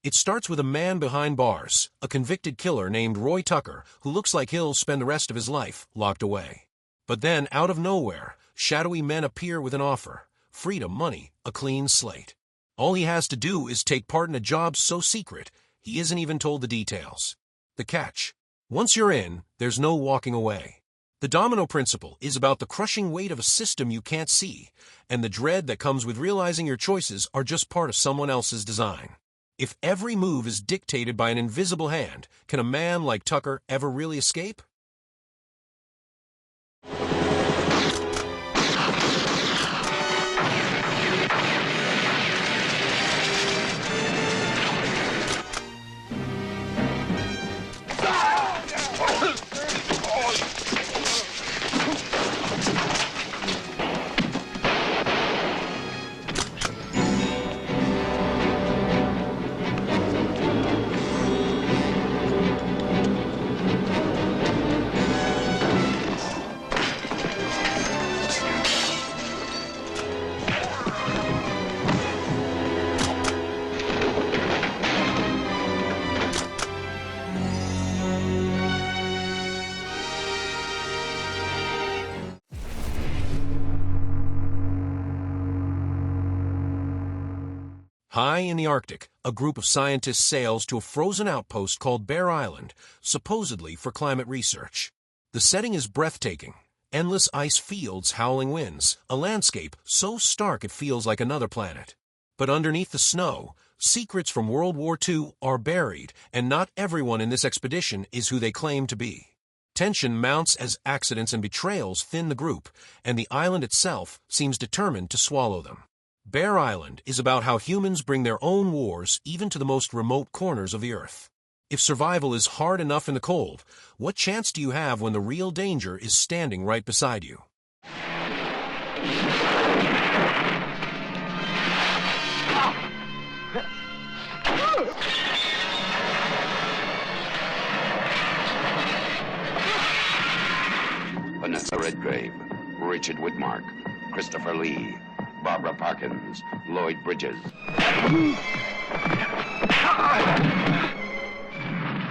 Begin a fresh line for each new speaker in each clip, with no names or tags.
It starts with a man behind bars, a convicted killer named Roy Tucker, who looks like he'll spend the rest of his life locked away. But then, out of nowhere, shadowy men appear with an offer: freedom, money, a clean slate. All he has to do is take part in a job so secret, he isn't even told the details. The catch: once you're in, there's no walking away. The Domino Principle is about the crushing weight of a system you can't see, and the dread that comes with realizing your choices are just part of someone else's design. If every move is dictated by an invisible hand, can a man like Tucker ever really escape? High in the Arctic, a group of scientists sails to a frozen outpost called Bear Island, supposedly for climate research. The setting is breathtaking: endless ice fields, howling winds, a landscape so stark it feels like another planet. But underneath the snow, secrets from World War II are buried, and not everyone in this expedition is who they claim to be. Tension mounts as accidents and betrayals thin the group, and the island itself seems determined to swallow them. Bear Island is about how humans bring their own wars even to the most remote corners of the Earth. If survival is hard enough in the cold, what chance do you have when the real danger is standing right beside you?
Vanessa Redgrave, Richard Widmark, Christopher Lee, Barbara Parkins, Lloyd Bridges.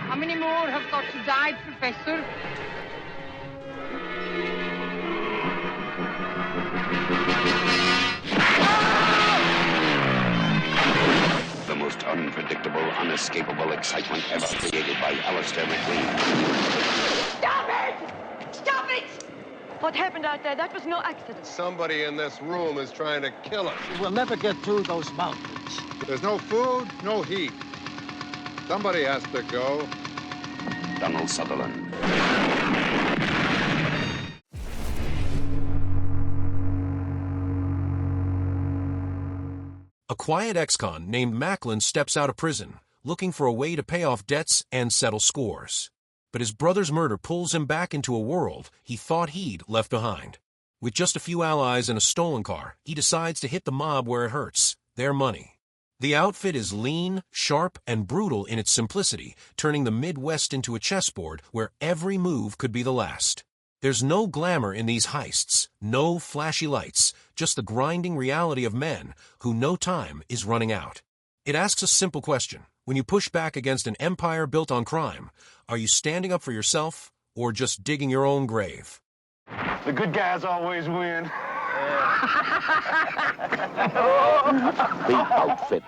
How many more have got to die, Professor?
The most unpredictable, unescapable excitement ever created by Alistair McLean.
Stop it! Stop it!
What happened out there? That was no accident.
Somebody in this room is trying to kill us.
We'll never get through those mountains.
There's no food, no heat. Somebody has to go.
Donald Sutherland.
A quiet ex-con named Macklin steps out of prison, looking for a way to pay off debts and settle scores. But his brother's murder pulls him back into a world he thought he'd left behind. With just a few allies and a stolen car, he decides to hit the mob where it hurts: their money. The outfit is lean, sharp, and brutal in its simplicity, turning the Midwest into a chessboard where every move could be the last. There's no glamour in these heists, no flashy lights, just the grinding reality of men who know time is running out. It asks a simple question: when you push back against an empire built on crime, are you standing up for yourself or just digging your own grave?
The good guys always win.
The Outfit.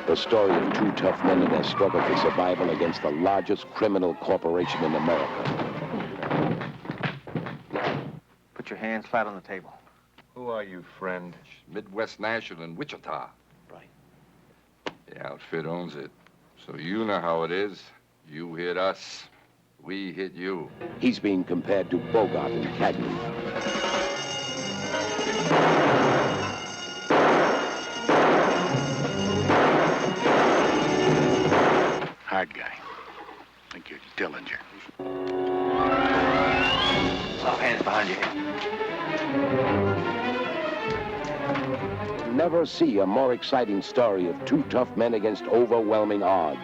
The story of two tough men in their struggle for survival against the largest criminal corporation in America.
Put your hands flat on the table.
Who are you, friend?
Midwest National in Wichita.
Right.
The outfit owns it. So you know how it is. You hit us, we hit you.
He's being compared to Bogart and Cagney.
Hard guy. Think you're Dillinger.
Off, hands behind your head.
Never see a more exciting story of two tough men against overwhelming odds.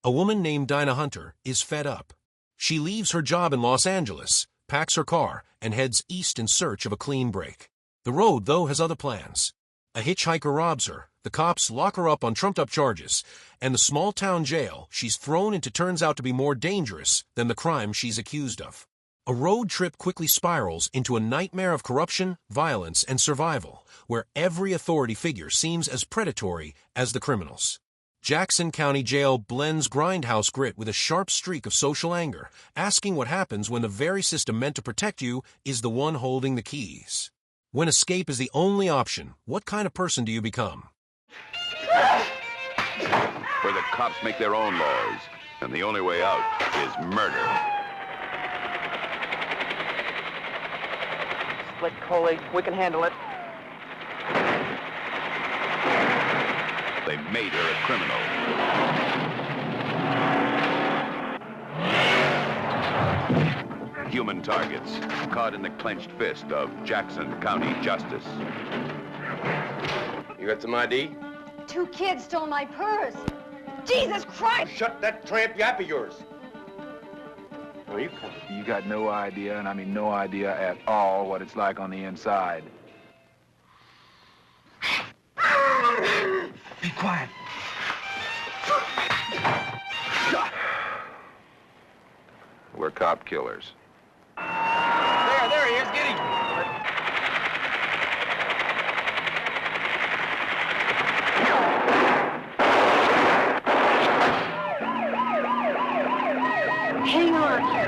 A woman named Dinah Hunter is fed up. She leaves her job in Los Angeles, packs her car, and heads east in search of a clean break. The road, though, has other plans. A hitchhiker robs her, the cops lock her up on trumped-up charges, and the small-town jail she's thrown into turns out to be more dangerous than the crime she's accused of. A road trip quickly spirals into a nightmare of corruption, violence, and survival, where every authority figure seems as predatory as the criminals. Jackson County Jail blends grindhouse grit with a sharp streak of social anger, asking what happens when the very system meant to protect you is the one holding the keys. When escape is the only option, what kind of person do you become?
Where the cops make their own laws, and the only way out is murder.
Split Coley. We can handle it.
They made her a criminal. Human targets, caught in the clenched fist of Jackson County Justice.
You got some ID?
2 kids stole my purse. Jesus Christ!
Shut that tramp yap of yours.
Where are you coming? You got no idea, and I mean no idea at all, what it's like on the inside.
Be quiet.
We're cop killers.
There he is. Get him.
Hang on.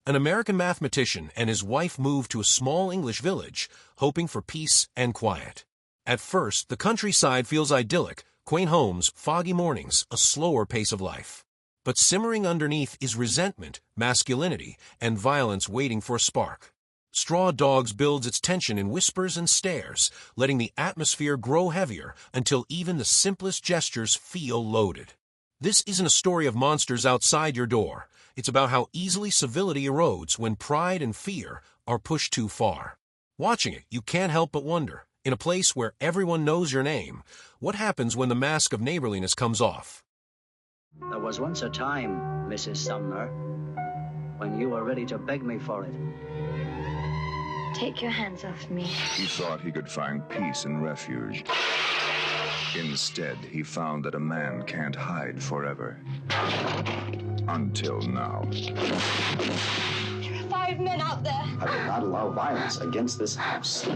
An American mathematician and his wife moved to a small English village, hoping for peace and quiet. At first, the countryside feels idyllic, quaint homes, foggy mornings, a slower pace of life. But simmering underneath is resentment, masculinity, and violence waiting for a spark. Straw Dogs builds its tension in whispers and stares, letting the atmosphere grow heavier until even the simplest gestures feel loaded. This isn't a story of monsters outside your door. It's about how easily civility erodes when pride and fear are pushed too far. Watching it, you can't help but wonder, in a place where everyone knows your name, what happens when the mask of neighborliness comes off?
There was once a time, Mrs. Sumner, when you were ready to beg me for it.
Take your hands off me.
He thought he could find peace and refuge. Instead, he found that a man can't hide forever. Until now.
There are 5 men out there.
I will not allow violence against this house.